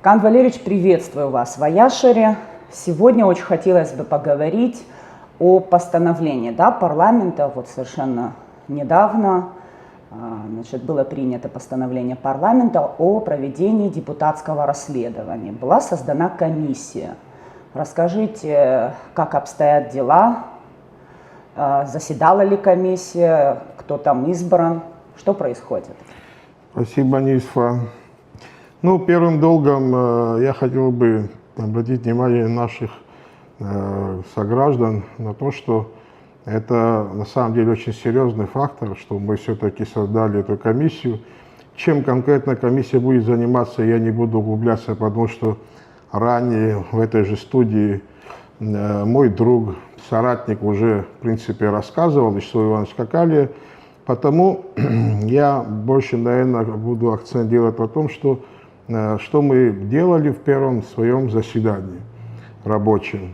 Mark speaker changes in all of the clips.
Speaker 1: Кан Валерьевич, приветствую вас в Аяшере. Сегодня очень хотелось бы поговорить о постановлении парламента. Вот совершенно недавно было принято постановление парламента о проведении депутатского расследования. Была создана комиссия. Расскажите, как обстоят дела, заседала ли комиссия, кто там избран, что происходит?
Speaker 2: Спасибо, Нисфа. Первым долгом я хотел бы обратить внимание наших сограждан на то, что это на самом деле очень серьезный фактор, что мы все-таки создали эту комиссию. Чем конкретно комиссия будет заниматься, я не буду углубляться, потому что ранее в этой же студии мой друг, соратник уже, в принципе, рассказывал, Ишсу Иванович Какалия. Потому я больше, наверное, буду акцент делать на том, что мы делали в первом своем заседании рабочем.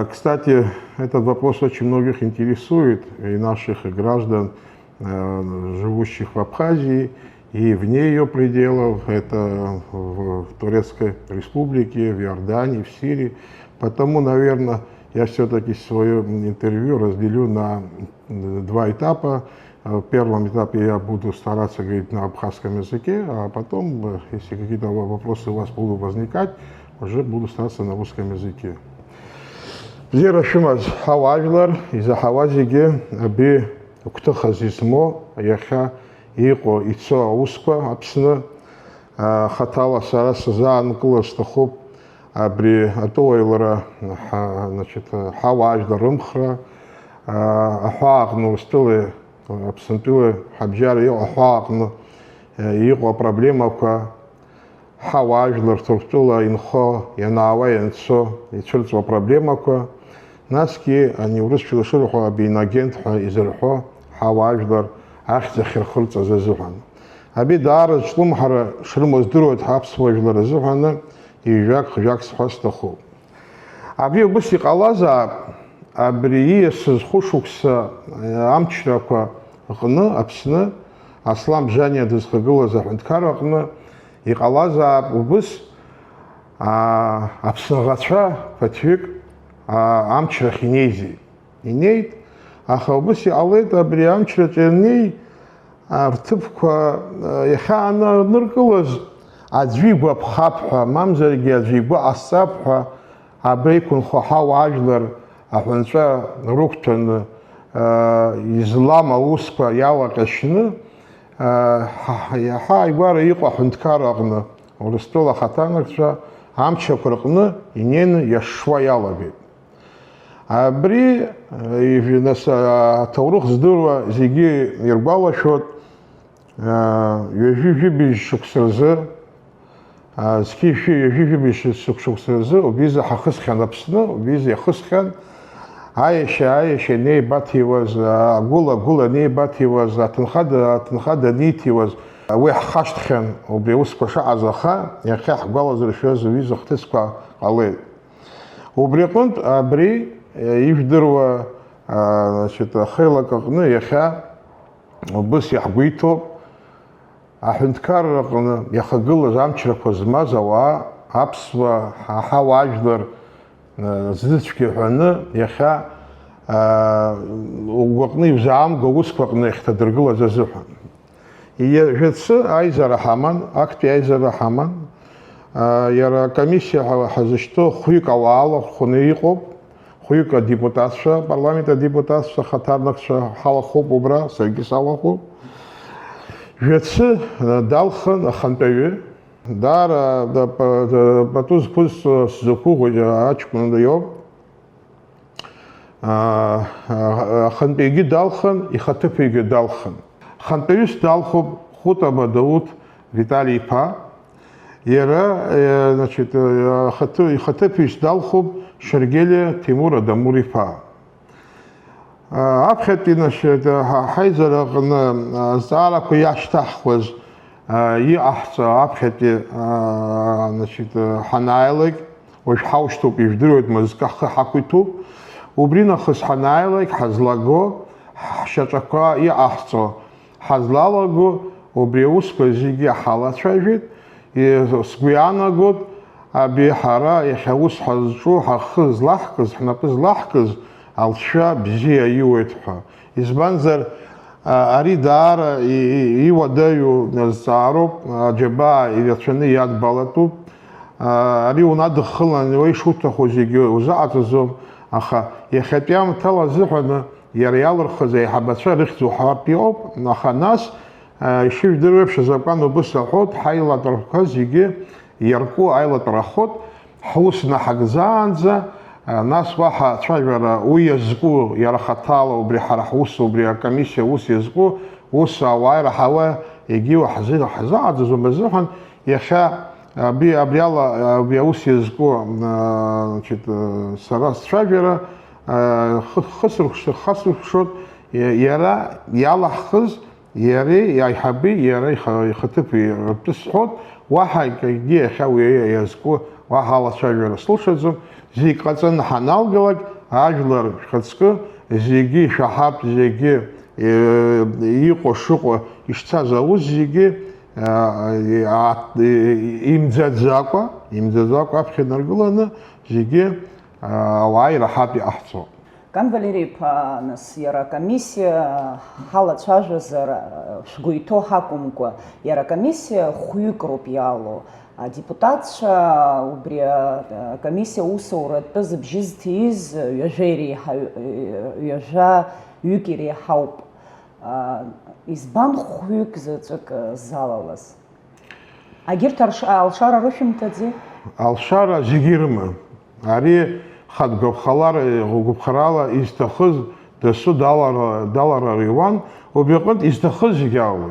Speaker 2: Кстати, этот вопрос очень многих интересует, и наших граждан, живущих в Абхазии, и вне ее пределов, это в Турецкой Республике, в Иордании, в Сирии. Потому, наверное, я все-таки свое интервью разделю на два этапа. В первом этапе я буду стараться говорить на абхазском языке, а потом, если какие-то вопросы у вас будут возникать, уже буду стараться на русском языке. Зирашимаз хаважлар из-за хавазиге аби уктахазизмо яха иго ицо ауспа апсна хатала сараса за анкластахоп абри атойлара хаважлар рымхра ахагну стылы абсентуе хабжары ахагну иго проблемака хаважлар туртула инхо янава янцо ицульцо проблемака наски они урысчилы шурхо абинагентхо изерхо хаважлар ахзахир хулца зазухан аби дар шлумхара шрмоздрует хапсважлар зухана и жак схостаху аби бси қалаза абри схушукса амчрака гны апсны аслам жания дызхыгыла захынткарагны и қалаза убыс апсныгача патвик амчрах инейзи инейт аха убыс алет абри амчрах иней артыпка яхана ныркылыз аджвигва пхапха мамзарги аджвигва асапха абрейкун хаважлар ахунца руктан излама успа ялакашны яха игвара иқва хунткарагны урыстола хатанакча амчакурыкны инен яшва ялабит абри таурух здурва зиги ирбалашот южибиш шуксырзы скифи южибиш шуксырзы убиза хахысхан апсны убиза хысхан Айша не бативаз, гула не бативаз, атынхада нитиваз, уи хаштхен, убриус каша азаха, яхах галазршез виза хтыска алет. Убрикунт абри ивдырва, хейла какны яха, быс яхгуитоп, ахунткар яхагыла замчраква змазава, апсва, хаваждар, зыцки ханы яха угвакны взам гогусквакны ихтадыргыла зазухан. И жецы айзара хаман, акти айзара хаман, яра комиссия хазышто хуйк аваала хуныйкоп, хуйка депутатша, парламента депутатша, хатарнакша халахоп убра, сергис халахоп. Жецы далхан ахантаю, Дара батуз пус зукугуя ачкун дайоб ханпеги далхан и хатепеги далхан ханпеюс далхоб хутаба Дауд Виталий Па ера значит хатепеюс далхоб Шергеля Тимура Дамури Па абхети значит хайзарагна залаку яштахваз и ахца абхети значит ханайлик уж хауступ иждрует мазкаха хакуйту убрина хас ханайлик хазлаго шатака и ахца хазлалаго убриус козиги халачажит сгәиаанагот аби ҳара иахьа аус ҳазҿу ҳахы злаҳкыз, ҳнапы злаҳкыз алшәа бзиа иуеит ҳәа. Избанзар ари даара иуадаҩу зҵаароуп, аџьабаа ирацәаны иадбалатәуп. Ари унадыххылан уа ишуҭаху зегьы узаҟаҵаӡом, аха иахьатәи аамҭала азыҳәаны иара иалырхыз аиҳабацәа рыхьӡ уҳәартә иҟоуп, аха нас ишыжәдыруа еиԥш азакәан убыс аҳәоит, ҳаилатәарақәа зегьы иарку аилатәарахоит, ҳус наҳагӡаанӡа, нас уаҳа ацәажәара уи иазку иара хаҭала убри ҳара ҳус, убри акомиссиа ус иазку, ус ауаа ираҳауа егьиу ҳзаҟаҵаӡом азыҳәан иахьа абри аус иазку сара сцәажәара хысырхәшот иара иалаҳхыз иареи аиҳаби иара ихаҭыԥи ртәы сҳәот, уаҳа акгьы иахьа уи иазку уаҳа алацәажәара слылшаӡом. Зегь ҟаҵаны ҳаналгалак ажәлар шәхаҵкы зегьы ишәаҳап, зегьы иҟоу шыҟоу ишцаз аус зегьы имӡаӡакәа аԥхьа инаргыланы зегьы ауаа ираҳап иҟаҳҵо.
Speaker 1: Кан Валерий-иԥа, нас иара акомиссиа ҳалацәажәазар шәгәы иҭоу ҳакәымкәа, иара акомиссиа хәҩык роуп иалоу. Адепутатцәа убри акомиссиа усуратәы зыбжьы зҭиз ҩажәаҩык иреиҳауп. Избан хәҩык заҵәык залалаз? Агьырҭ алшара рышәымҭаӡеи?
Speaker 2: Алшара зегьы ирыман. Ари хатәгәаԥхарала изҭахыз дасу даларара иуан, убри аҟнытә изҭахыз зегьы аауеит.